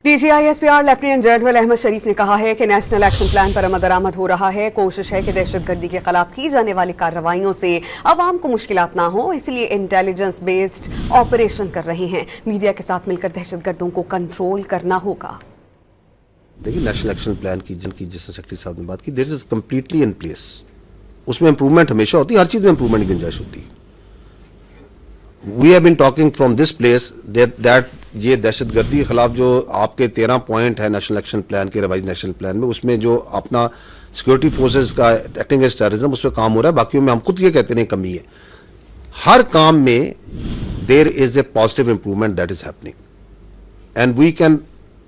DGISPR lieutenant general Ahmad शरीफ ने कहा है कि नेशनल एक्शन प्लान पर अमल दरामद हो रहा है। कोशिश है कि दहशतगर्दी के खिलाफ की जाने वाली कार्रवाइयों से अवाम को मुश्किलात ना हो, इसलिए इंटेलिजेंस बेस्ड ऑपरेशन कर रहे हैं। मीडिया के साथ मिलकर दहशतगर्दों को कंट्रोल करना होगा। देखिए, नेशनल एक्शन प्लान की जिनकी जिस सेक्रेटरी साहब ने बात की, this is completely in place. उसमें इंप्रूवमेंट हमेशा होती है, हर चीज में इंप्रूवमेंट की गुंजाइश होती है। We have been talking from this place that ये दहशतगर्दी के खिलाफ जो आपके 13 पॉइंट है नेशनल एक्शन प्लान के रिवाइज नेशनल प्लान में, उसमें जो अपना सिक्योरिटी फोर्सेस का एक्टिंग अगेंस्ट टेररिज्म उस पर काम हो रहा है। बाकियों में हम खुद ये कहते हैं कमी है। हर काम में there is a positive improvement that is happening and we can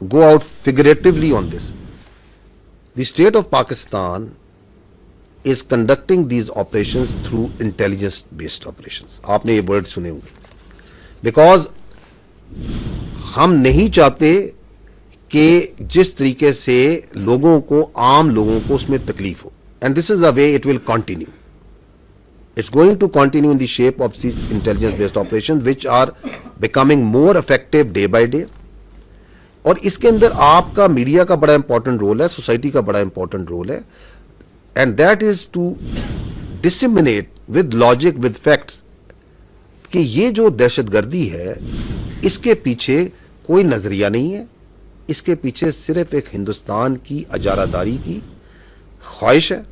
go out figuratively on this. The state of Pakistan is conducting these operations through intelligence based operations. आपने ये वर्ड सुने होंगे। Because हम नहीं चाहते कि जिस तरीके से लोगों को, आम लोगों को उसमें तकलीफ हो, and this is the way it will continue. It's going to continue in the shape of these intelligence based operations which are becoming more effective day by day. और इसके अंदर आपका मीडिया का बड़ा इंपॉर्टेंट रोल है, society का बड़ा important role है, and that is to disseminate with logic with facts कि ये जो दहशतगर्दी है इसके पीछे कोई नजरिया नहीं है, इसके पीछे सिर्फ एक हिंदुस्तान की अजारादारी की ख्वाहिश है।